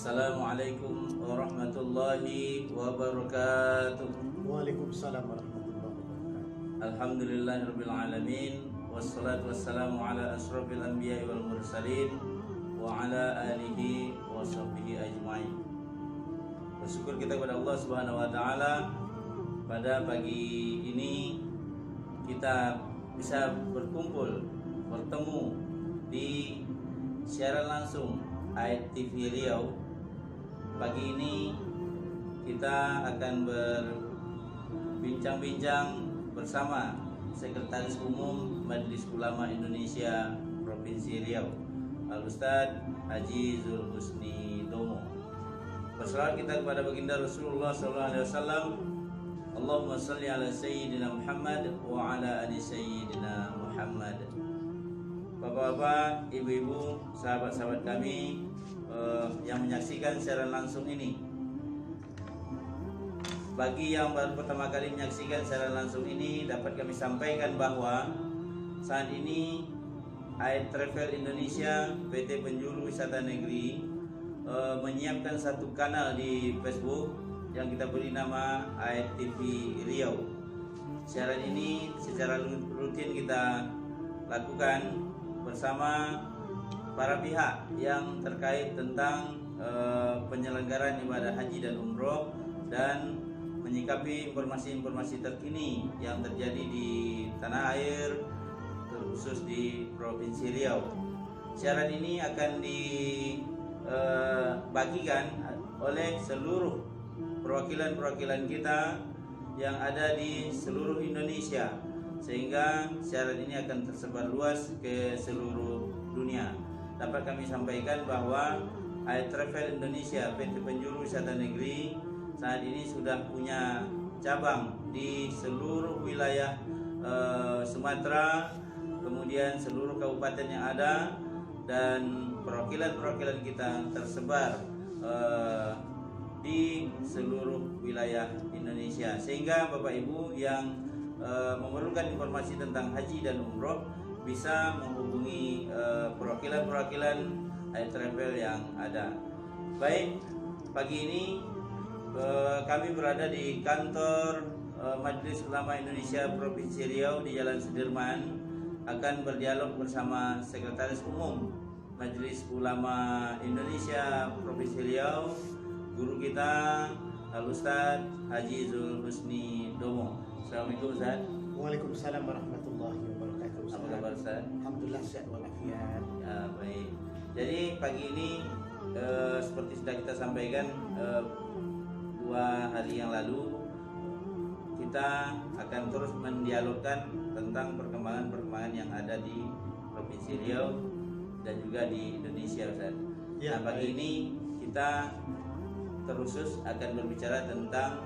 Assalamualaikum warahmatullahi wabarakatuh. Waalaikumsalam warahmatullahi wabarakatuh. Alhamdulillahirabbil alamin, wassalatu wassalamu ala asyrafil anbiya'i wal mursalin wa ala alihi wa sahbihi ajmain. Bersyukur kita kepada Allah Subhanahu wa taala, pada pagi ini kita bisa bertemu di siaran langsung AIT TV Riau. Pagi ini kita akan berbincang-bincang bersama Sekretaris Umum Majelis Ulama Indonesia Provinsi Riau, Al-Ustadz Haji Zulhusni Domo. Bersalawat kita kepada baginda Rasulullah SAW. Allahumma salli ala Sayyidina Muhammad wa ala ali Sayyidina Muhammad. Bapak-bapak, ibu-ibu, sahabat-sahabat kami yang menyaksikan siaran langsung ini. Bagi yang baru pertama kali menyaksikan siaran langsung ini, dapat kami sampaikan bahwa saat ini AIT Travel Indonesia PT Penjuru Wisata Negeri menyiapkan satu kanal di Facebook yang kita beri nama AIT TV Riau. Siaran ini secara rutin kita lakukan bersama para pihak yang terkait tentang penyelenggaraan ibadah haji dan umroh, dan menyikapi informasi-informasi terkini yang terjadi di tanah air, terkhusus di Provinsi Riau. Siaran ini akan dibagikan oleh seluruh perwakilan-perwakilan kita yang ada di seluruh Indonesia, sehingga siaran ini akan tersebar luas ke seluruh dunia. Dapat kami sampaikan bahwa AIT Travel Indonesia PT Penjuru Wisata Negeri saat ini sudah punya cabang di seluruh wilayah Sumatera, kemudian seluruh kabupaten yang ada, dan perwakilan-perwakilan kita tersebar di seluruh wilayah Indonesia, sehingga Bapak Ibu yang memerlukan informasi tentang haji dan umroh bisa menghubungi perwakilan-perwakilan AIT Travel yang ada. Baik, pagi ini kami berada di kantor Majelis Ulama Indonesia Provinsi Riau di Jalan Sudirman, akan berdialog bersama Sekretaris Umum Majelis Ulama Indonesia Provinsi Riau, guru kita Al-Ustadz Haji Zulhusni Domo. Assalamualaikum Ustaz. Waalaikumsalam warahmatullahi wabarakatuh. Apa kabar Ustaz? Alhamdulillah sehat walafiat. Ya, baik. Jadi pagi ini seperti sudah kita sampaikan 2 hari yang lalu, kita akan terus mendialogkan tentang perkembangan-perkembangan yang ada di Provinsi Riau dan juga di Indonesia, Ustaz. Ya, nah, pagi ini kita terusus akan berbicara tentang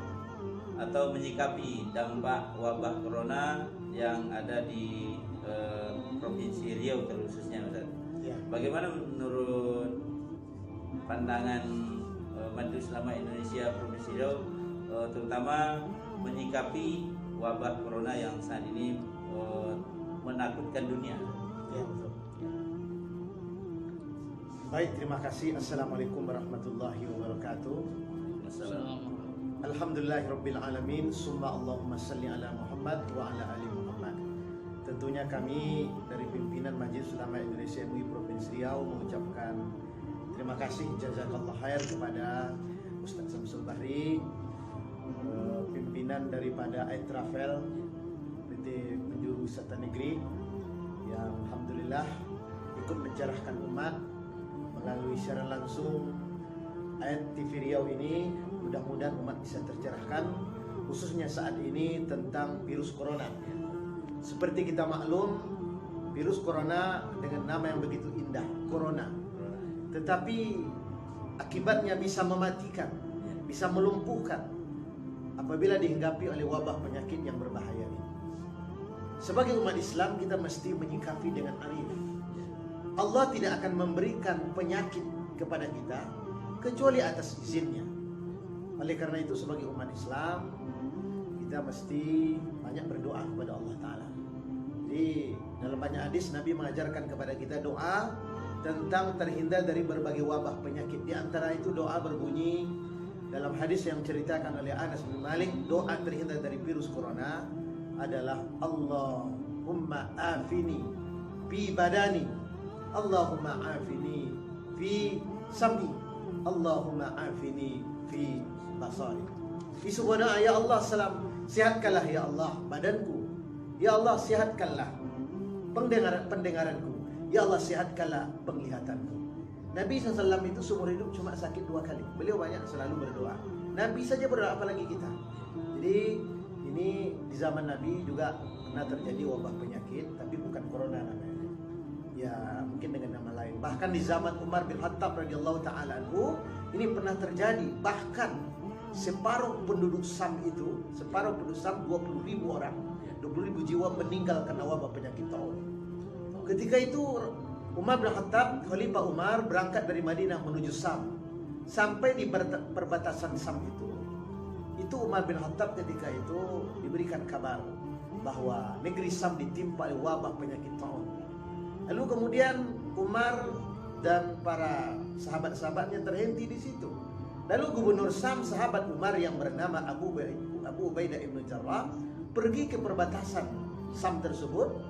atau menyikapi dampak wabah corona yang ada di Provinsi Riau terkhususnya, Ustaz. Ya. Bagaimana menurut pandangan Majelis Ulama Indonesia Provinsi Riau terutama menyikapi wabah corona yang saat ini menakutkan dunia? Ya, betul. Baik, terima kasih. Assalamualaikum warahmatullahi wabarakatuh. Assalamualaikum. Alhamdulillahirabbil alamin, summa Allahumma salli ala Muhammad wa ala ali Muhammad. Tentunya kami dari pimpinan Majelis Ulama Indonesia MUI Provinsi Riau mengucapkan terima kasih jazakallah khair kepada Ustaz Samsul Bahri, pimpinan daripada AIT Travel PT Penjuru Wisata Negeri, yang alhamdulillah ikut mencerahkan umat melalui siaran langsung AIT TV Riau ini. Mudah-mudahan umat bisa tercerahkan, khususnya saat ini tentang virus corona. Seperti kita maklum, virus corona dengan nama yang begitu indah, corona, tetapi akibatnya bisa mematikan, bisa melumpuhkan apabila dihinggapi oleh wabah penyakit yang berbahaya ini. Sebagai umat Islam, kita mesti menyikapi dengan arif. Allah tidak akan memberikan penyakit kepada kita kecuali atas izinnya. Oleh karena itu, sebagai umat Islam, kita mesti banyak berdoa kepada Allah Ta'ala. Jadi dalam banyak hadis Nabi mengajarkan kepada kita doa tentang terhindar dari berbagai wabah penyakit. Di antara itu doa berbunyi dalam hadis yang ceritakan oleh Anas bin Malik, doa terhindar dari virus corona adalah Allahumma afini fi badani, Allahumma afini fi sam'i, Allahumma afini fi basari. Di sebuah doa, ya Allah sihatkanlah ya Allah badanku, ya Allah sihatkanlah pendengaranku, ya Allah sihatkanlah penglihatanku. Nabi SAW itu seumur hidup cuma sakit 2 kali. Beliau banyak selalu berdoa. Nabi saja berdoa, apalagi kita. Jadi ini di zaman Nabi juga pernah terjadi wabah penyakit, tapi bukan corona namanya. Ya mungkin dengan nama lain. Bahkan di zaman Umar bin Khattab radhiyallahu taala anhu ini pernah terjadi. Bahkan separuh penduduk Sam 20.000 orang, 20.000 jiwa meninggal karena wabah penyakit taun. Ketika itu Umar bin Khattab, Khalifah Umar berangkat dari Madinah menuju Sam. Sampai di perbatasan Sam itu Umar bin Khattab ketika itu diberikan kabar bahwa negeri Sam ditimpa oleh wabah penyakit taun. Lalu kemudian Umar dan para sahabat-sahabatnya terhenti di situ. Lalu gubernur Sam, sahabat Umar yang bernama Abu Ubaidah ibn Jarrah, pergi ke perbatasan Sam tersebut,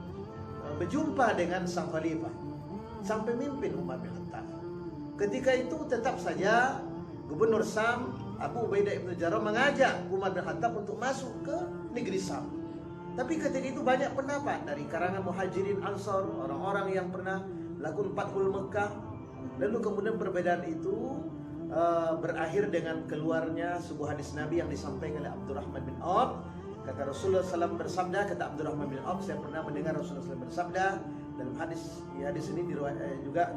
berjumpa dengan sang khalifah, sang pemimpin Umar bin Khattab. Ketika itu tetap saja gubernur Sam, Abu Ubaidah ibn Jarrah, mengajak Umar bin Khattab untuk masuk ke negeri Sam. Tapi ketika itu banyak pendapat dari karangan Muhajirin Ansar, orang-orang yang pernah melakukan Fathul Mekah. Lalu kemudian perbedaan itu berakhir dengan keluarnya sebuah hadis Nabi yang disampaikan oleh Abdurrahman bin Auf. Kata Rasulullah SAW bersabda, kata Abdurrahman bin Auf, saya pernah mendengar Rasulullah SAW bersabda dalam hadis. Hadis ini juga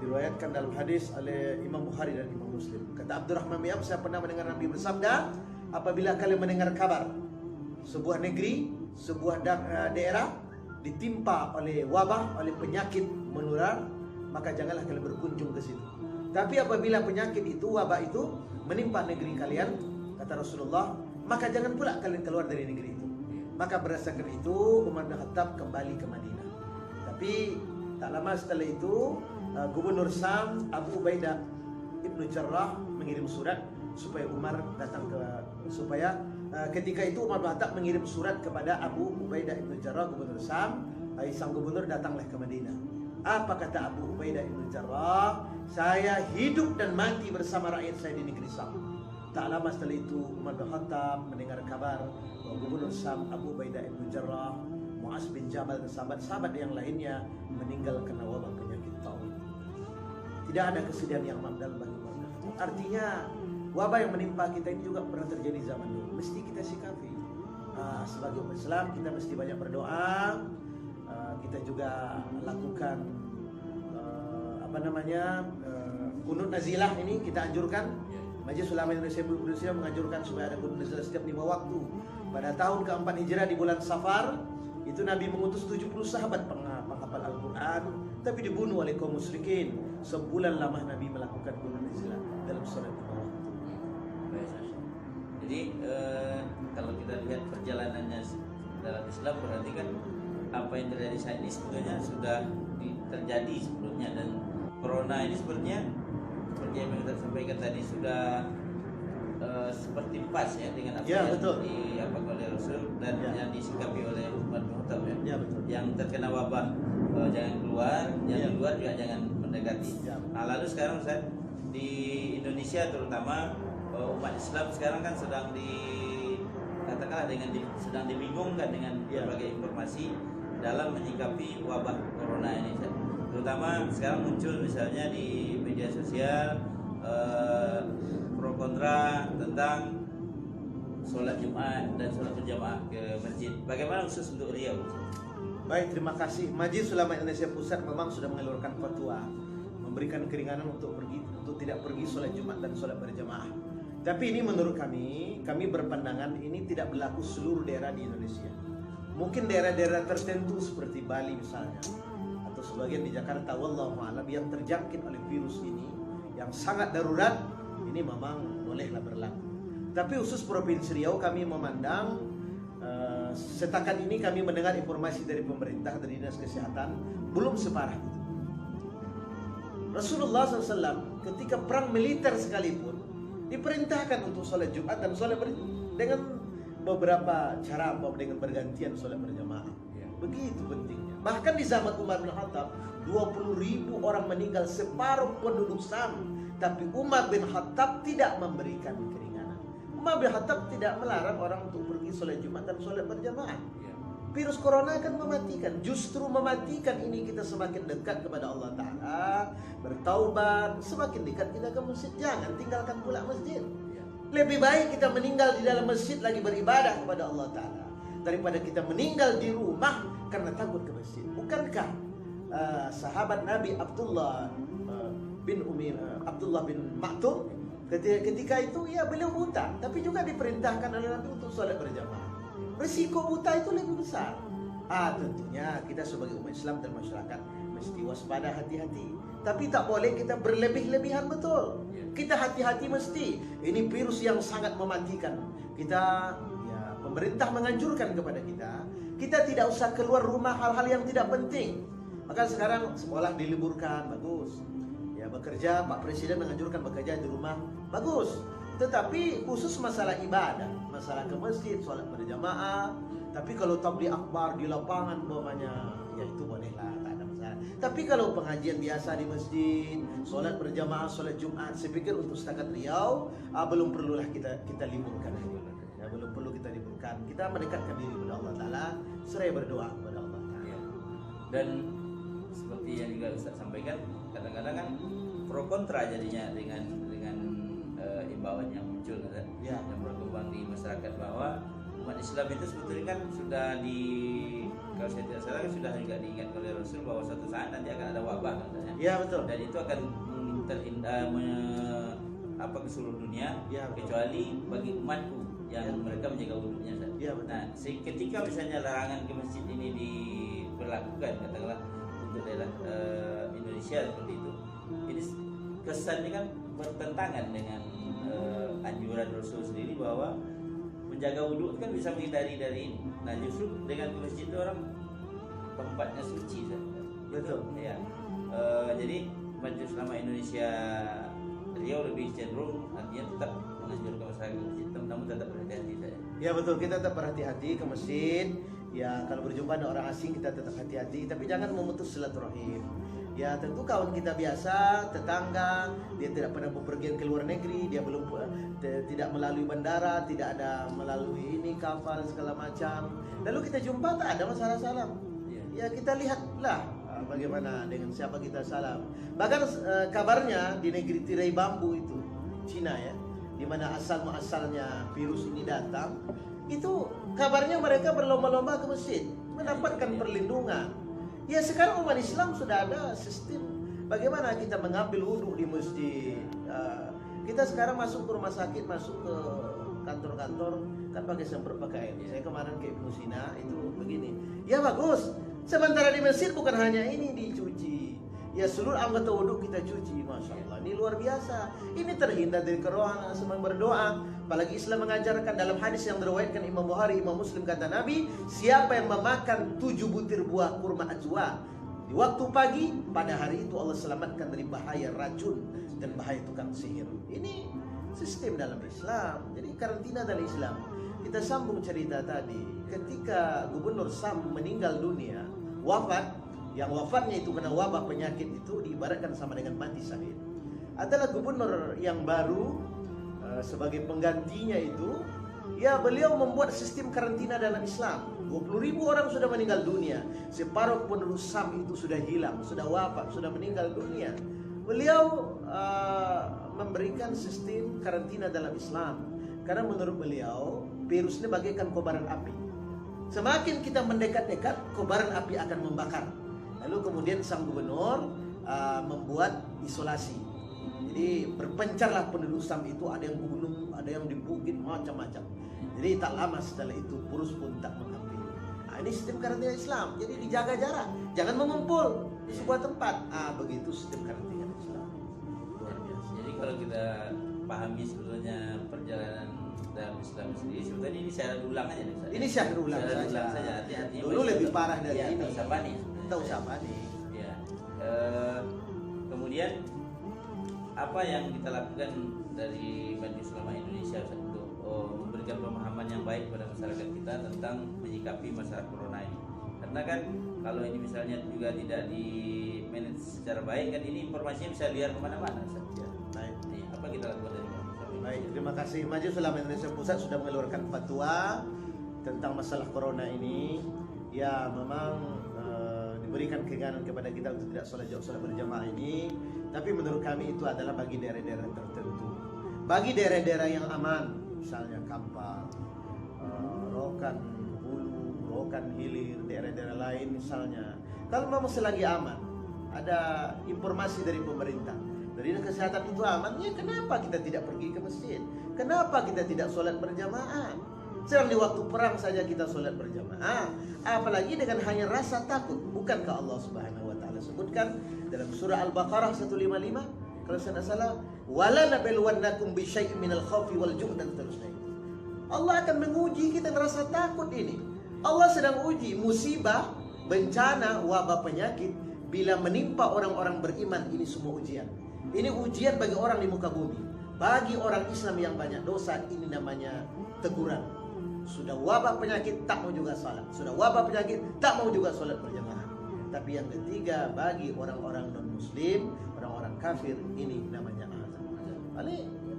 diriwayatkan dalam hadis oleh Imam Bukhari dan Imam Muslim. Kata Abdurrahman bin Auf, saya pernah mendengar Nabi bersabda, apabila kalian mendengar kabar sebuah negeri, sebuah daerah ditimpa oleh wabah, oleh penyakit menular, maka janganlah kalian berkunjung ke situ. Tapi apabila penyakit itu, wabah itu menimpa negeri kalian, kata Rasulullah, maka jangan pula kalian keluar dari negeri itu. Maka berdasarkan itu Umar bin Khattab kembali ke Madinah. Tapi tak lama setelah itu gubernur Sam, Abu Ubaidah ibn Jarrah, mengirim surat supaya Umar datang ketika itu Umar bin Khattab mengirim surat kepada Abu Ubaidah ibn Jarrah, gubernur Sam, sang gubernur datanglah ke Madinah. Apa kata Abu Ubaidah ibn Jarrah? Saya hidup dan mati bersama rakyat saya di negeri Sam. Tak lama setelah itu Umar bin Khattab mendengar kabar bahwa gubernur Sam, Abu Ubaidah ibn Jarrah, Mu'az bin Jabal dan sahabat-sahabat yang lainnya meninggal karena wabah penyakit taun. Tidak ada kesedihan yang amat dalam bagi Umar bin Khattab. Artinya wabah yang menimpa kita ini juga pernah terjadi zaman dulu. Mesti kita sikapi. Sebagai umat Islam kita mesti banyak berdoa. Kita juga lakukan kunut nazilah ini kita anjurkan. Majelis Ulama Indonesia menganjurkan supaya ada kunut nazilah setiap 5 waktu. Pada tahun ke-4 Hijrah di bulan Safar, itu Nabi mengutus 70 sahabat penghafal Al-Quran, tapi dibunuh oleh kaum musyrikin. Sebulan lama Nabi melakukan kunut nazilah dalam salat 5 waktu. Jadi kalau kita lihat perjalanannya dalam Islam, berarti kan apa yang terjadi saat ini sebetulnya sudah terjadi sebelumnya, dan corona ini sebenarnya seperti yang kita sampaikan tadi sudah seperti pas ya dengan apa yang diapakan oleh Rasul dan yang disikapi oleh Umar bin Khattab ya. Betul. Yang terkena wabah jangan keluar, yang di luar juga jangan mendekati. Nah, lalu sekarang Ustaz, di Indonesia terutama umat Islam sekarang kan sedang sedang dibingungkan dengan berbagai informasi dalam menyikapi wabah corona ini. Terutama sekarang muncul misalnya di media sosial pro kontra tentang sholat Jumat dan sholat berjamaah ke masjid. Bagaimana khusus untuk Riau? Baik, terima kasih. Majelis Ulama Indonesia Pusat memang sudah mengeluarkan fatwa memberikan keringanan untuk tidak pergi sholat Jumat dan sholat berjamaah. Tapi ini menurut kami berpandangan ini tidak berlaku seluruh daerah di Indonesia. Mungkin daerah-daerah tertentu seperti Bali misalnya, atau sebagian di Jakarta, wallahu a'lam, yang terjangkit oleh virus ini yang sangat darurat, ini memang bolehlah berlaku. Tapi khusus Provinsi Riau kami memandang setakat ini kami mendengar informasi dari pemerintah, dari Dinas Kesehatan, belum separah itu. Rasulullah SAW ketika perang militer sekalipun diperintahkan untuk sholat Jumat dan sholat dengan beberapa cara, dengan bergantian sholat berjamaah. Begitu pentingnya. Bahkan di zaman Umar bin Khattab 20.000 orang meninggal, separuh penduduk Sam. Tapi Umar bin Khattab tidak memberikan keringanan. Umar bin Khattab tidak melarang orang untuk pergi sholat Jumat dan sholat berjamaah. Virus corona akan mematikan. Justru mematikan ini kita semakin dekat kepada Allah Ta'ala, bertaubat, semakin dekat kita ke masjid. Jangan tinggalkan pula masjid. Lebih baik kita meninggal di dalam masjid lagi beribadah kepada Allah Ta'ala daripada kita meninggal di rumah karena takut ke masjid. Bukankah sahabat Nabi Abdullah bin Maktum ketika itu ya beliau buta, tapi juga diperintahkan oleh Nabi untuk sholat berjamaah. Risiko buta itu lebih besar. Tentunya kita sebagai umat Islam dan masyarakat mesti waspada, hati-hati. Tapi tak boleh kita berlebih-lebihan, betul. Kita hati-hati mesti. Ini virus yang sangat mematikan. Pemerintah menganjurkan kepada kita tidak usah keluar rumah hal-hal yang tidak penting. Maka sekarang sekolah diliburkan, bagus. Ya, bekerja, Pak Presiden menganjurkan bekerja di rumah, bagus. Tetapi khusus masalah ibadah, masalah ke masjid, sholat berjamaah. Tapi kalau tabligh akbar di lapangan umpamanya, ya itu bolehlah, tak ada masalah. Tapi kalau pengajian biasa di masjid, sholat berjamaah, sholat Jumat, saya pikir untuk setakat Riau belum perlulah kita liburkan. Ya, belum perlu kita liburkan. Kita mendekatkan diri kepada Allah Ta'ala, seraya berdoa kepada Allah Ta'ala. Dan seperti yang juga Ustaz sampaikan, kadang-kadang kan pro kontra jadinya dengan imbauan yang muncul yang berkembang di masyarakat, bahwa umat Islam itu sebetulnya kan sudah kalau saya tidak salah sudah juga diingat oleh Rasul bahwa suatu saat nanti akan ada wabah katanya. Ya, betul. Dan itu akan ke seluruh dunia, kecuali bagi umatku yang mereka menjaga wudhunya. Nah, ketika misalnya larangan ke masjid ini diberlakukan, katakanlah untuk daerah Indonesia seperti itu, ini kesannya kan bertentangan dengan anjuran Rasul sendiri bahwa menjaga wudhu kan bisa menghindari dari ini. Nah, justru dengan ke masjid itu orang tempatnya suci, betul. Ya. Jadi Majelis Ulama Indonesia Riau lebih cenderung artinya tetap menganjurkan masyarakat masjid, namun tetap berhati-hati saya. Ya, betul, kita tetap berhati-hati ke masjid. Ya, kalau berjumpa dengan orang asing kita tetap hati-hati, tapi jangan memutus silaturahim. Ya, tentu kawan kita biasa, tetangga, dia tidak pernah bepergian ke luar negeri, dia belum tidak melalui bandara, tidak ada melalui ini kapal segala macam. Lalu kita jumpa tak ada masalah salam. Ya, kita lihatlah bagaimana dengan siapa kita salam. Bahkan kabarnya di negeri tirai bambu itu, Cina ya, di mana asal muasalnya virus ini datang, itu kabarnya mereka berlomba-lomba ke masjid mendapatkan perlindungan. Ya, sekarang umat Islam sudah ada sistem bagaimana kita mengambil wudhu di masjid. Kita sekarang masuk ke rumah sakit, masuk ke kantor-kantor kan pakai semprot pakai air. Saya kemarin ke Ibnu Sina itu begini. Ya, bagus. Sementara di masjid bukan hanya ini dicuci. Ya, seluruh anggota wudhu kita cuci. Masya Allah, ini luar biasa. Ini terhindar dari kerohan semang berdoa. Apalagi Islam mengajarkan dalam hadis yang diriwayatkan Imam Bukhari, Imam Muslim, kata Nabi, siapa yang memakan 7 butir buah kurma ajwa di waktu pagi, pada hari itu Allah selamatkan dari bahaya racun dan bahaya tukang sihir. Ini sistem dalam Islam. Jadi karantina dalam Islam. Kita sambung cerita tadi, ketika Gubernur Sam meninggal dunia, wafat, yang wafatnya itu kena wabah penyakit itu diibaratkan sama dengan mati syahid. Adalah gubernur yang baru sebagai penggantinya itu, ya beliau membuat sistem karantina dalam Islam. 20.000 orang sudah meninggal dunia, separuh penduduk Sam itu sudah hilang, sudah wafat, sudah meninggal dunia. Beliau memberikan sistem karantina dalam Islam karena menurut beliau virus ini bagaikan kobaran api. Semakin kita mendekat-dekat, kobaran api akan membakar. Lalu kemudian sang gubernur membuat isolasi. Jadi berpencarlah penduduk Sam itu, ada yang gunung, ada yang di bukit, macam-macam. Jadi tak lama setelah itu virus pun tak menghampiri. Ini sistem karantina Islam. Jadi dijaga jarak, jangan mengumpul di sebuah tempat. Begitu sistem karantina Islam. Luar biasa. Jadi kalau kita pahami sebetulnya perjalanan dalam Islam sendiri, sebetulnya ini syarat ulang aja nih. Ini syarat ulang saja. Hati-hati. Dulu lebih parah dari ya, ini. Tahu siapa nih? Tahu siapa nih? Ya. Kemudian apa yang kita lakukan dari Majelis Ulama Indonesia Ustaz, untuk memberikan pemahaman yang baik pada masyarakat kita tentang menyikapi masalah corona ini? Karena kan kalau ini misalnya juga tidak di manage secara baik kan ini informasinya bisa liar kemana-mana Ustaz. Ya, baik. Apa kita lakukan dari Majelis Ulama Indonesia? Baik, terima kasih. Majelis Ulama Indonesia Pusat sudah mengeluarkan fatwa tentang masalah corona ini. Ya, memang diberikan keinginan kepada kita untuk tidak sholat berjamaah ini. Tapi menurut kami itu adalah bagi daerah-daerah tertentu. Bagi daerah-daerah yang aman, misalnya Kampar, Rokan Hulu, Rokan Hilir, daerah-daerah lain misalnya. Kalau memang selagi aman, ada informasi dari pemerintah, dari dinas kesehatan itu aman, ya kenapa kita tidak pergi ke masjid? Kenapa kita tidak sholat berjamaah? Sedang di waktu perang saja kita sholat berjamaah, apalagi dengan hanya rasa takut. Bukankah Allah Subhanahu wa taala sebutkan dalam surah Al-Baqarah 155 kalau saya tidak salah, wala nabluwannakum bi syai'in minal khaufi wal ju' dan seterusnya. Allah akan menguji kita dengan rasa takut ini. Allah sedang uji musibah, bencana, wabah, penyakit bila menimpa orang-orang beriman. Ini semua ujian. Ini ujian bagi orang di muka bumi. Bagi orang Islam yang banyak dosa, ini namanya teguran. Sudah wabah penyakit tak mau juga salat. Sudah wabah penyakit tak mau juga salat berjamaah. Tapi yang ketiga, bagi orang-orang non-muslim, orang-orang kafir, ini namanya azab.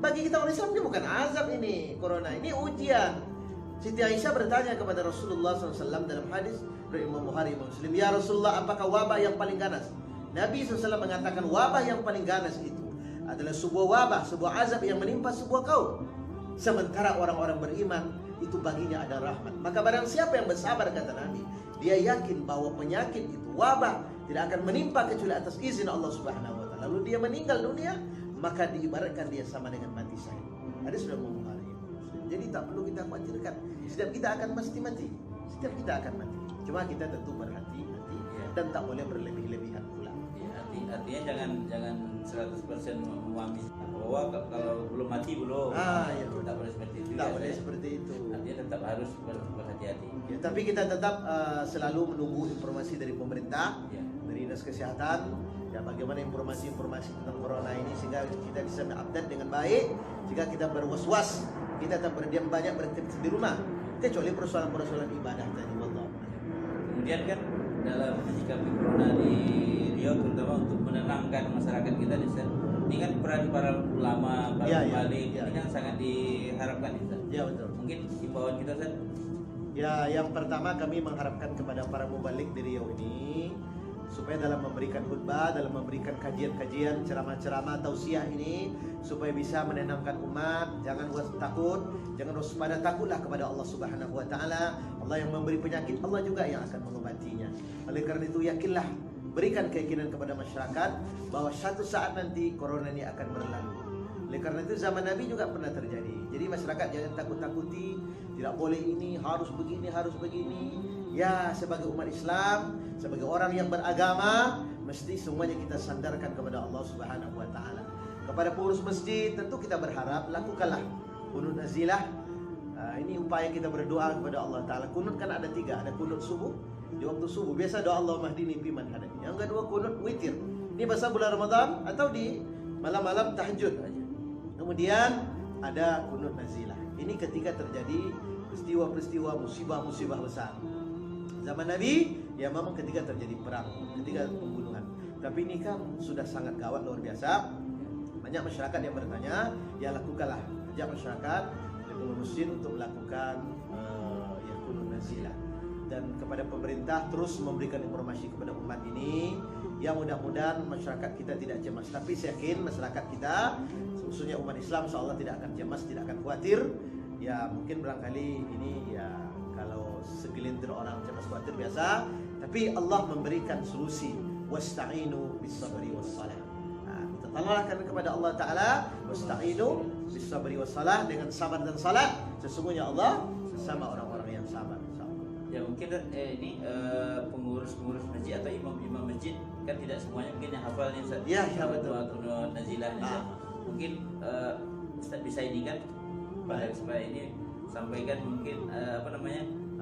Bagi kita orang Islam ini bukan azab ini, corona ini ujian. Siti Aisyah bertanya kepada Rasulullah SAW dalam hadis dari Imam Bukhari, Imam Muslim, ya Rasulullah, apakah wabah yang paling ganas? Nabi SAW mengatakan wabah yang paling ganas itu adalah sebuah wabah, sebuah azab yang menimpa sebuah kaum. Sementara orang-orang beriman itu baginya ada rahmat. Maka barang siapa yang bersabar, kata Nabi, dia yakin bahwa penyakit itu, wabah, tidak akan menimpa kecuali atas izin Allah Subhanahu wa taala. Lalu dia meninggal dunia, maka diibaratkan dia sama dengan mati syahid. Ada sudah Bukhari. Jadi tak perlu kita khawatirkan. Setiap kita akan pasti mati. Setiap kita akan mati. Cuma kita tentu berhati-hati dan tak boleh berlebih-lebihan pula. Artinya jangan 100% memahami bahwa kalau belum mati belum. Ya, tak boleh seperti itu. Tak boleh seperti itu. Artinya tetap harus berhati-hati. Ya, tapi kita tetap selalu menunggu informasi dari pemerintah, dari dinas kesehatan, ya bagaimana informasi-informasi tentang corona ini sehingga kita bisa mengupdate dengan baik. Jika kita berwas-was, kita tetap berdiam banyak beraktivitas di rumah, kecuali persoalan-persoalan ibadah tadi. Wallah. Kemudian kan dalam menyikapi corona di Riau, terutama untuk menenangkan masyarakat kita di sana, ini kan peran para ulama, para mubalik, ini kan sangat diharapkan Ustaz. Ya betul. Mungkin himbauan kita Ustaz. Ya, yang pertama kami mengharapkan kepada para mubalik di Riau ini supaya dalam memberikan khutbah, dalam memberikan kajian-kajian, ceramah-ceramah, tausiah ini supaya bisa menenangkan umat. Jangan takut, jangan waspada, takutlah kepada Allah Subhanahu wa taala. Allah yang memberi penyakit, Allah juga yang akan mengobatinya. Oleh karena itu yakinlah, berikan keyakinan kepada masyarakat bahwa suatu saat nanti corona ini akan berlalu. Oleh karena itu zaman Nabi juga pernah terjadi. Jadi masyarakat jangan takut-takuti, tidak boleh ini, harus begini, harus begini. Ya, sebagai umat Islam, sebagai orang yang beragama, mesti semuanya kita sandarkan kepada Allah Subhanahu wa taala. Kepada pengurus masjid tentu kita berharap lakukanlah kunut nazilah. Ini upaya kita berdoa kepada Allah taala. Kunut kan ada 3, ada kunut subuh di waktu subuh. Biasa doa Allah mahdini fi man hadani. Yang kedua kunut witir. Ini bahasa bulan Ramadan atau di malam-malam tahajud aja. Kemudian ada kunut nazilah. Ini ketika terjadi peristiwa-peristiwa musibah-musibah besar. Zaman Nabi, ya memang ketika terjadi perang, ketika pembunuhan. Tapi ini kan sudah sangat gawat, luar biasa. Banyak masyarakat yang bertanya, ya lakukanlah. Ajak masyarakat, pengurus masjid untuk melakukan ya kunut nazilah. Dan kepada pemerintah terus memberikan informasi kepada umat ini. Ya mudah-mudahan masyarakat kita tidak cemas. Tapi saya yakin masyarakat kita, khususnya umat Islam, insyaallah tidak akan cemas, tidak akan khawatir. Ya mungkin barangkali ini ya kalau segelintir orang cemas khawatir biasa, tapi Allah memberikan solusi. Wasta'inu bis-sabri was-salah. Kita tolonglah kepada Allah taala, wasta'inu bis-sabri was-salah, dengan sabar dan salat. Sesungguhnya Allah sesama orang-orang yang sabar. Ya mungkin ini pengurus-pengurus masjid atau imam-imam masjid kan tidak semuanya mungkin yang hafal nih Ustaz. Ya betul. Kunut nazilah mungkin Ustaz bisa ini kan pada supaya ini sampaikan mungkin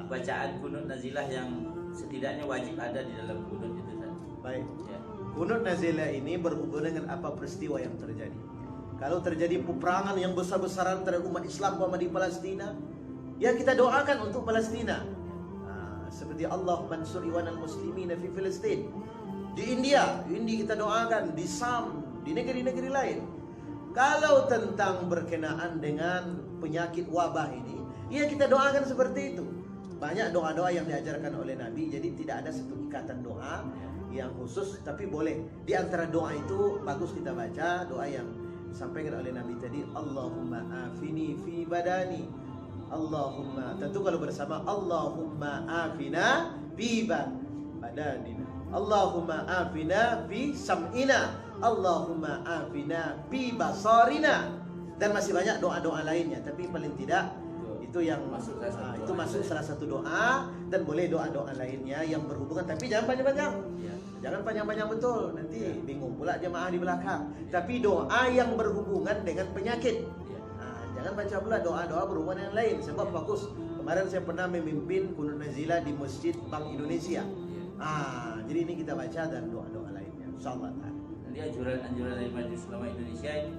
bacaan kunut nazilah yang setidaknya wajib ada di dalam kunut itu Ustaz. Baik. Ya. Kunut nazilah ini berhubungan dengan apa peristiwa yang terjadi. Kalau terjadi peperangan yang besar-besaran terhadap umat Islam di Palestina, ya kita doakan untuk Palestina. Seperti Allah mansur iwanal muslimin fi Palestin. Di India kita doakan, di Sam, di negeri-negeri lain. Kalau tentang berkenaan dengan penyakit wabah ini, ya kita doakan seperti itu. Banyak doa-doa yang diajarkan oleh Nabi, jadi tidak ada satu ikatan doa yang khusus, tapi boleh. Di antara doa itu bagus kita baca doa yang disampaikan oleh Nabi tadi, Allahumma afini fi badani. Allahumma, tentu kalau bersama, Allahumma afina fi badanina. Allahumma afina fi sam'ina. Allahumma afina fi basarina. Dan masih banyak doa-doa lainnya, tapi paling tidak itu yang masuk salah satu doa, dan boleh doa-doa lainnya yang berhubungan, tapi jangan panjang-panjang. Jangan panjang-panjang betul, nanti bingung pula jemaah di belakang. Tapi doa yang berhubungan dengan penyakit. Jangan baca pula doa-doa berhubungan yang lain, sebab fokus. Kemarin saya pernah memimpin kunut nazilah di Masjid Bank Indonesia. Jadi ini kita baca dan doa-doa lainnya, insyaallah. Jadi anjuran dari Majelis Ulama Indonesia ini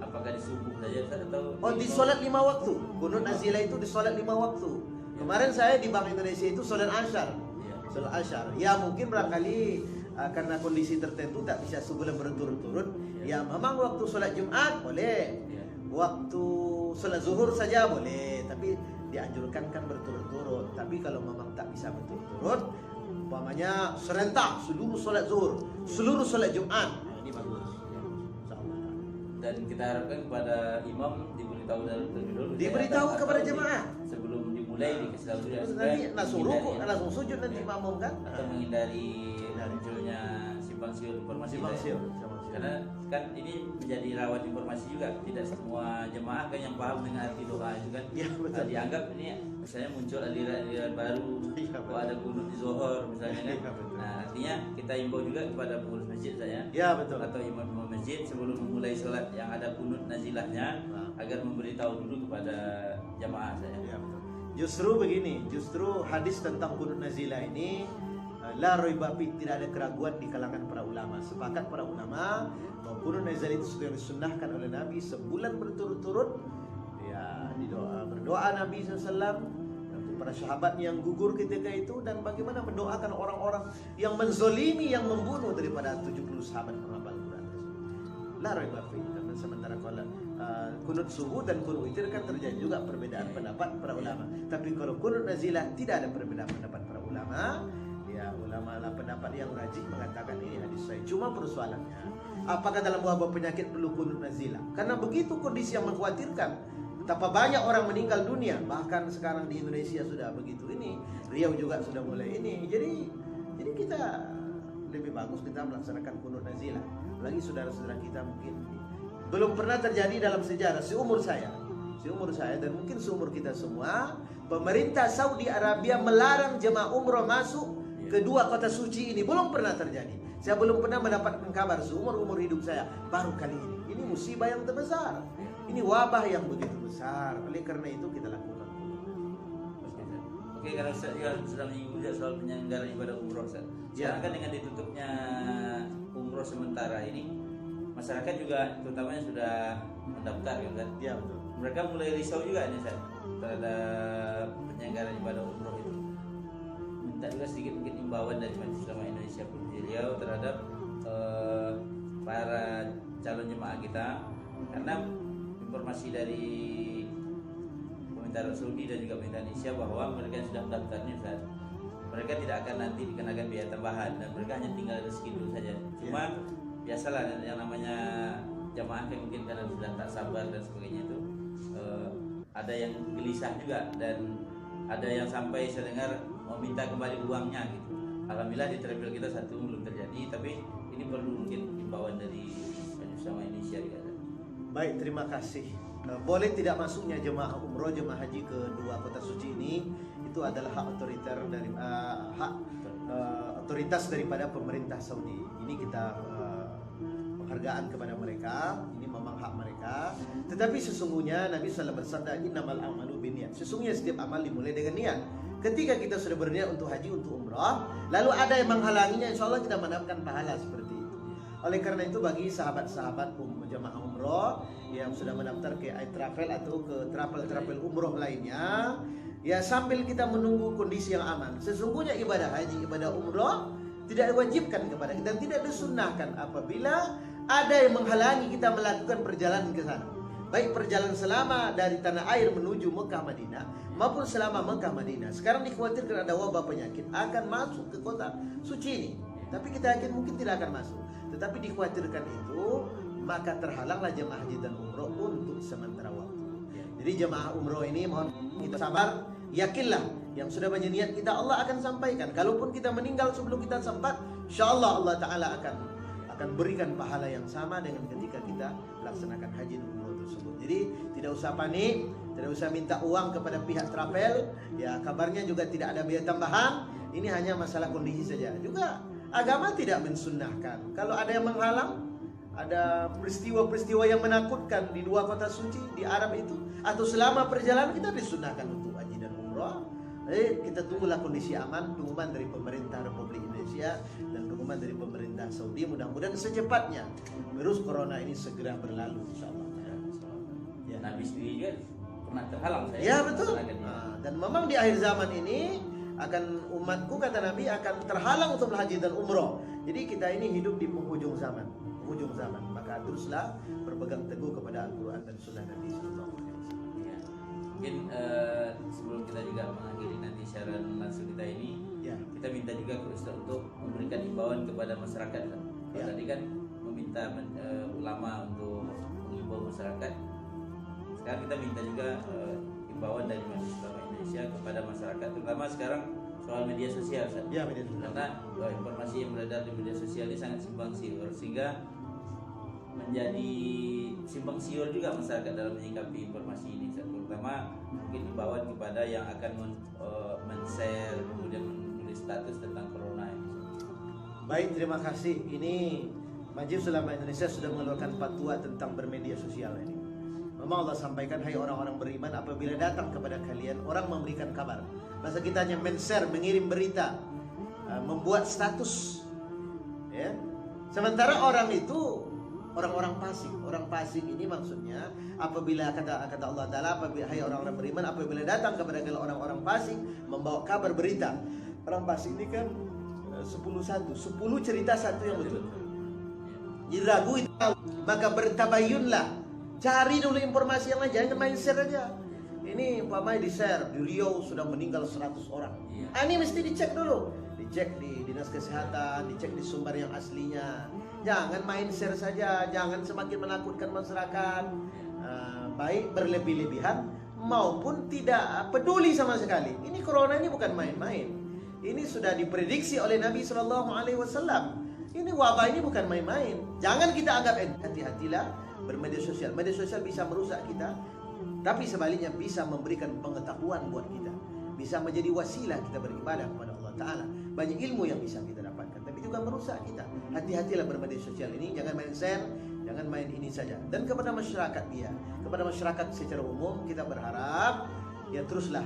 apakah di subuh saja atau di sholat 5 waktu? Kunut nazilah itu di sholat 5 waktu. Kemarin saya di Bank Indonesia itu sholat asyar. Sholat asyar. Ya mungkin barangkali karena kondisi tertentu tak bisa sebulan berturut-turut. Ya memang waktu sholat Jumat boleh. Waktu sholat zuhur saja boleh, tapi dianjurkan kan berturut-turut. Tapi kalau memang tak bisa berturut-turut, umpamanya serentak seluruh sholat zuhur, seluruh sholat Jumat, ini bagus. Dan kita harapkan kepada imam diberitahu terlebih dulu. Diberitahu kepada jemaah sebelum dimulai dikasih tahu ya. Nanti langsung rukuk, langsung sujud nanti makmum kan. Atau menghindari munculnya simpang siur informasi. Karena kan ini menjadi rawan informasi juga, tidak semua jemaah kan yang paham dengan arti doa itu kan. Ya, betul. Dianggap ini misalnya muncul aliran-aliran baru, kalau ada kunut di zuhur misalnya kan. Nah artinya kita imbau juga kepada pengurus masjid saya, betul. Atau imam-imam masjid sebelum memulai sholat yang ada kunut nazilahnya, agar memberitahu dulu kepada jamaah saya. Betul. Justru begini, justru hadis tentang kunut nazilah ini la raiba fi, tidak ada keraguan di kalangan para ulama. Sepakat para ulama bahwa kunut nazilah itu sudah disunnahkan oleh Nabi sebulan berturut-turut. Ya, berdoa Nabi SAW untuk para sahabat yang gugur ketika itu, dan bagaimana mendoakan orang-orang yang menzolimi, yang membunuh daripada 70 sahabat penghafal Quran. La raiba fi. Dan sementara kalau kunut subuh dan kunut witir kan terjadi juga perbedaan pendapat para ulama. Tapi kalau kunut nazilah tidak ada perbedaan pendapat para ulama. Ya, ulama lah pendapat yang rajih mengatakan ini hadis sahih. Cuma persoalannya, apakah dalam wabah penyakit perlu kunut nazilah? Karena begitu kondisi yang mengkhawatirkan. Betapa banyak orang meninggal dunia, bahkan sekarang di Indonesia sudah begitu ini. Riau juga sudah mulai ini. Jadi kita lebih bagus kita melaksanakan kunut nazilah. Lagi saudara-saudara kita mungkin belum pernah terjadi dalam sejarah seumur saya dan mungkin seumur kita semua, pemerintah Saudi Arabia melarang jemaah umroh masuk kedua kota suci ini. Belum pernah terjadi. Saya belum pernah mendapatkan kabar seumur hidup saya, baru kali ini. Ini musibah yang terbesar. Ini wabah yang begitu besar. Oleh karena itu kita lakukan. Oke, karena Ustaz juga sudah menyinggung juga soal penyelenggaraan ibadah umroh, Ustaz. Sekarang kan dengan ditutupnya umroh sementara ini, masyarakat juga terutamanya sudah mendaftar kan? Ya, betul. Mereka mulai risau juga nih, Ustaz, terhadap penyelenggaraan ibadah umroh itu. Minta juga sedikit mungkin imbauan dari Majelis Ulama Indonesia Provinsi Riau terhadap para calon jemaah kita, karena informasi dari pemerintah Arab Saudi dan juga pemerintah Indonesia bahwa mereka yang sudah mendaftar ini, Ustaz, mereka tidak akan nanti dikenakan biaya tambahan dan mereka hanya tinggal rezeki dulu saja. Cuma biasalah yang namanya jamaah yang mungkin karena sudah tak sabar dan sebagainya itu, ada yang gelisah juga dan ada yang sampai saya dengar mau minta kembali uangnya gitu. Alhamdulillah di travel kita satu belum terjadi, tapi ini perlu mungkin himbauan dari Majelis Ulama Indonesia juga. Baik, terima kasih. Boleh tidak masuknya jemaah umroh, jemaah haji ke dua kota suci ini itu adalah hak otoriter dari otoritas daripada pemerintah Saudi. Ini kita penghargaan kepada mereka. Ini memang hak mereka. Tetapi sesungguhnya Nabi SAW bersabda, innamal a'malu binniyat. Sesungguhnya setiap amal dimulai dengan niat. Ketika kita sudah berniat untuk haji, untuk umrah, lalu ada yang menghalanginya, insya Allah kita mendapatkan pahala seperti itu. Oleh karena itu bagi sahabat-sahabat jamaah umroh yang sudah mendaftar ke iTravel atau ke travel umroh lainnya, ya sambil kita menunggu kondisi yang aman. Sesungguhnya ibadah haji, ibadah umroh tidak diwajibkan kepada kita dan tidak disunnahkan apabila ada yang menghalangi kita melakukan perjalanan ke sana. Baik perjalanan selama dari tanah air menuju Mekah Madinah maupun selama Mekah Madinah. Sekarang dikhawatirkan ada wabah penyakit akan masuk ke kota suci ini. Tapi kita yakin mungkin tidak akan masuk. Tetapi dikhawatirkan itu, maka terhalanglah jemaah haji dan umroh untuk sementara waktu. Jadi jemaah umroh ini mohon kita sabar, yakinlah yang sudah berniat kita Allah akan sampaikan. Kalaupun kita meninggal sebelum kita sempat, insyaallah Allah Ta'ala akan berikan pahala yang sama dengan ketika kita melaksanakan haji dan umroh tersebut. Jadi tidak usah panik, tidak usah minta uang kepada pihak travel. Ya kabarnya juga tidak ada biaya tambahan. Ini hanya masalah kondisi saja. Juga agama tidak mensunnahkan. Kalau ada yang menghalang, ada peristiwa-peristiwa yang menakutkan di dua kota suci di Arab itu, atau selama perjalanan kita disunnahkan untuk haji dan umrah. Kita tunggulah kondisi aman, pengumuman dari pemerintah Republik Indonesia dan pengumuman dari pemerintah Saudi. Mudah-mudahan secepatnya virus corona ini segera berlalu, insyaallah. Ya, Nabi sendiri juga pernah terhalang saya. Ya betul. Dan memang di akhir zaman ini akan umatku kata Nabi akan terhalang untuk haji dan umroh. Jadi kita ini hidup di penghujung zaman, Maka teruslah berpegang teguh kepada Al-Quran dan Sunnah Nabi Sallallahu Alaihi Wasallam. Ya. Mungkin sebelum kita juga mengakhiri nanti siaran langsung kita ini, Ya. kita minta juga ke Ustaz untuk memberikan himbauan kepada masyarakat. Ya. Tadi kan meminta ulama untuk mengimbau masyarakat. Sekarang kita minta juga himbauan dari Majelis Ulama Indonesia kepada masyarakat, terutama sekarang soal media sosial, Ustaz. Ya, media sosial. Karena informasi yang beredar di media sosial ini sangat simpang siur, sehingga menjadi simpang siur juga masyarakat dalam menyikapi informasi ini, Ustaz. Terutama mungkin himbauan kepada yang akan men-share kemudian menulis status tentang corona ini, Ustaz. Baik, terima kasih. Ini Majelis Ulama Indonesia sudah mengeluarkan fatwa tentang bermedia sosial ini. Memang Allah sampaikan, hai orang-orang beriman, apabila datang kepada kalian orang memberikan kabar, masa kita hanya men-share, mengirim berita, membuat status, ya. Sementara orang itu orang-orang fasik ini maksudnya apabila kata Allah Taala, apabila hai orang-orang beriman, apabila datang kepada kalian orang-orang fasik membawa kabar berita. Orang fasik ini kan 10 cerita satu yang betul. Jadi ragu itu, maka bertabayunlah. Cari dulu informasi yang lain, jangan main share aja. Ini umpamanya di share di Riau sudah meninggal 100 orang. Ini mesti dicek dulu. Dicek di Dinas Kesehatan, dicek di sumber yang aslinya. Jangan main share saja, jangan semakin menakutkan masyarakat. Baik berlebih-lebihan maupun tidak peduli sama sekali. Ini corona ini bukan main-main. Ini sudah diprediksi oleh Nabi SAW. Ini wabah ini bukan main-main. Jangan kita anggap hati-hatilah bermedia sosial. Media sosial bisa merusak kita, tapi sebaliknya bisa memberikan pengetahuan buat kita. Bisa menjadi wasilah kita beribadah kepada Allah Ta'ala. Banyak ilmu yang bisa kita dapatkan, tapi juga merusak kita. Hati-hatilah bermedia sosial ini. Jangan main share, jangan main ini saja. Dan kepada masyarakat kepada masyarakat secara umum kita berharap ya teruslah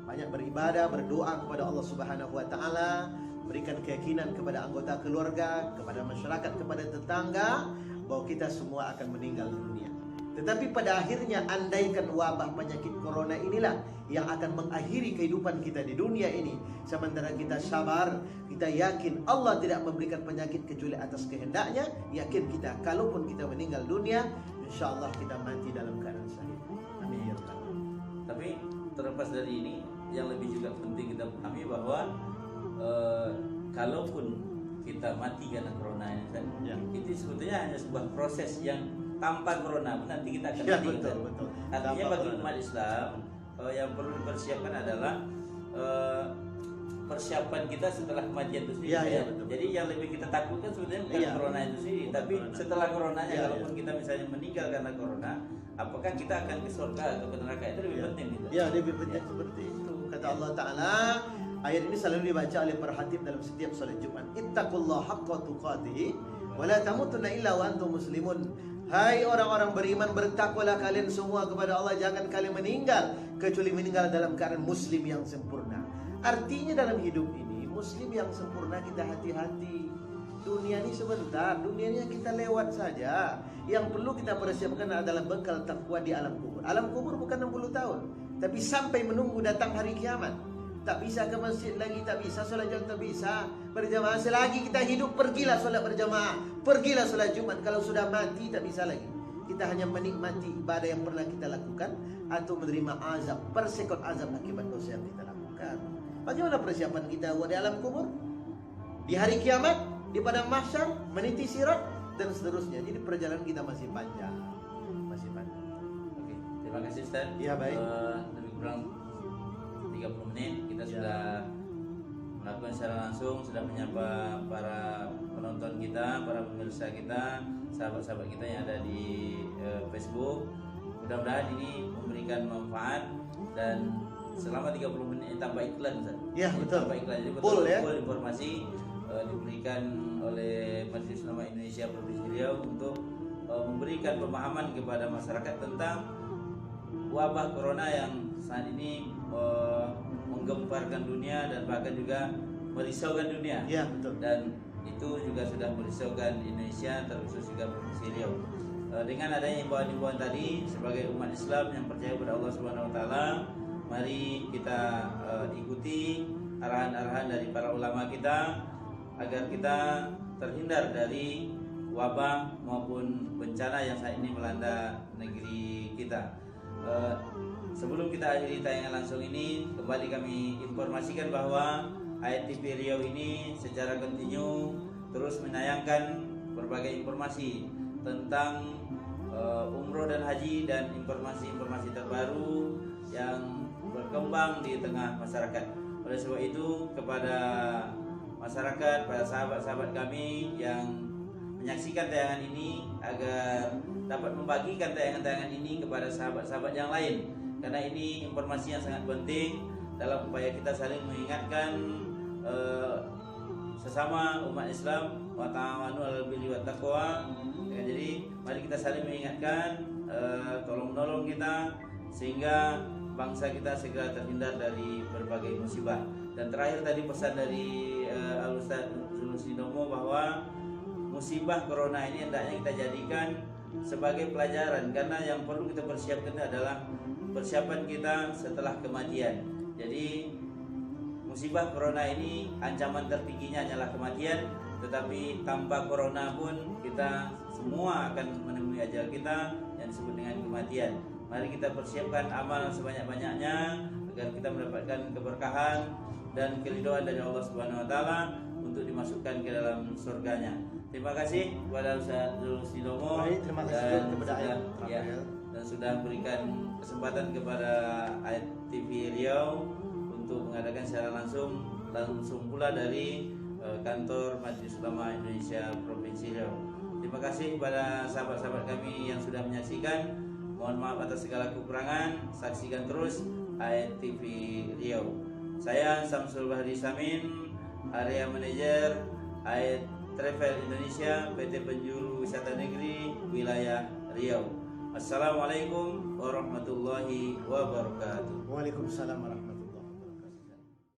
banyak beribadah, berdoa kepada Allah Subhanahu Wa Ta'ala. Berikan keyakinan kepada anggota keluarga, kepada masyarakat, kepada tetangga bahwa kita semua akan meninggal dunia. Tetapi pada akhirnya andaikan wabah penyakit corona inilah yang akan mengakhiri kehidupan kita di dunia ini, sementara kita sabar, kita yakin Allah tidak memberikan penyakit kecuali atas kehendaknya, yakin kita kalaupun kita meninggal dunia, insyaallah kita mati dalam keadaan sahih. Amin ya rabbal alamin. Tapi terlepas dari ini, yang lebih juga penting kita pahami bahwa kalaupun kita mati karena corona ini, Ya. itu sebetulnya hanya sebuah proses yang tanpa corona pun nanti kita akan Ya, mati. betul. Artinya Tanpa bagi corona. umat Islam yang perlu dipersiapkan adalah persiapan kita setelah kematian itu sendiri. Ya, betul. Jadi yang lebih kita takutkan sebetulnya bukan Ya. corona itu sendiri, Bukan tapi corona. setelah coronanya, Ya, kalaupun kita misalnya meninggal karena corona, apakah kita akan ke surga atau ke neraka, itu lebih penting gitu. Ya, lebih penting seperti itu. Kata Allah Ta'ala, ayat ini selalu dibaca oleh para khatib dalam setiap salat Jumat. Ittaqullaha haqqa tuqatih wa la tamutunna illa wa antum muslimun. Hai orang-orang beriman, bertakwalah kalian semua kepada Allah, jangan kalian meninggal kecuali meninggal dalam keadaan muslim yang sempurna. Artinya dalam hidup ini muslim yang sempurna kita hati-hati. dunia ini sebentar, dunia ini kita lewat saja. Yang perlu kita persiapkan adalah bekal takwa di alam kubur. Alam kubur bukan 60 tahun, tapi sampai menunggu datang hari kiamat. Tak bisa ke masjid lagi, tak bisa solat Jumat, tak bisa berjamaah. Selagi kita hidup, pergilah solat berjamaah, pergilah solat Jumat. Kalau sudah mati, tak bisa lagi. Kita hanya menikmati ibadah yang pernah kita lakukan, atau menerima azab, persekot azab akibat dosa yang kita lakukan. Bagaimana persiapan kita di alam kubur, di hari kiamat, di padang mahsyar, meniti sirat, dan seterusnya. Jadi perjalanan kita masih panjang, masih panjang. Oke, terima kasih Ustaz. Ya, baik. Lebih kurang 30 menit kita sudah melakukan secara langsung, sudah menyapa para penonton kita, para pemirsa kita, sahabat-sahabat kita yang ada di Facebook. Mudah-mudahan ini memberikan manfaat, dan selama 30 menit tanpa iklan Ustaz. Ya, betul. Tanpa iklan, jadi Full, ya. betul informasi diberikan oleh Majelis Ulama Indonesia Provinsi Riau untuk memberikan pemahaman kepada masyarakat tentang wabah corona yang saat ini menggemparkan dunia dan bahkan juga merisaukan dunia. Ya, betul. Dan itu juga sudah merisaukan Indonesia, terkhusus juga Provinsi Riau. Dengan adanya imbauan-imbauan tadi, sebagai umat Islam yang percaya kepada Allah Subhanahu wa taala, mari kita ikuti arahan-arahan dari para ulama kita agar kita terhindar dari wabah maupun bencana yang saat ini melanda negeri kita. Sebelum kita akhiri tayangan langsung ini, kembali kami informasikan bahwa ITV Riau ini secara kontinu terus menayangkan berbagai informasi tentang umroh dan haji, dan informasi-informasi terbaru yang berkembang di tengah masyarakat. Oleh sebab itu, kepada masyarakat, para sahabat-sahabat kami yang menyaksikan tayangan ini, agar dapat membagikan tayangan-tayangan ini kepada sahabat-sahabat yang lain, karena ini informasi yang sangat penting dalam upaya kita saling mengingatkan sesama umat Islam, wa ta'awanu 'alal birri wat taqwa. Ya, jadi mari kita saling mengingatkan, tolong menolong kita sehingga bangsa kita segera terhindar dari berbagai musibah. Dan terakhir tadi pesan dari Al-Ustaz Zulsinomo bahwa musibah corona ini hendaknya kita jadikan sebagai pelajaran, karena yang perlu kita persiapkan adalah persiapan kita setelah kematian. Jadi musibah corona ini ancaman tertingginya hanyalah kematian, tetapi tanpa corona pun kita semua akan menemui ajal kita yang disebut dengan kematian. Mari kita persiapkan amal sebanyak-banyaknya agar kita mendapatkan keberkahan dan keridhaan dari Allah Subhanahu wa taala untuk dimasukkan ke dalam surganya. Terima kasih kepada Ustaz Zulsinomo, Terima kasih kepada dan sudah berikan kesempatan kepada ITV Riau untuk mengadakan secara langsung pula dari kantor Majelis Ulama Indonesia Provinsi Riau. Terima kasih kepada sahabat-sahabat kami yang sudah menyaksikan. Mohon maaf atas segala kekurangan. Saksikan terus ITV Riau. Saya Samsul Bahri Samin, Area Manager Travel Indonesia PT Penjuru Wisata Negeri Wilayah Riau. Assalamualaikum warahmatullahi wabarakatuh. Waalaikumsalam warahmatullahi wabarakatuh.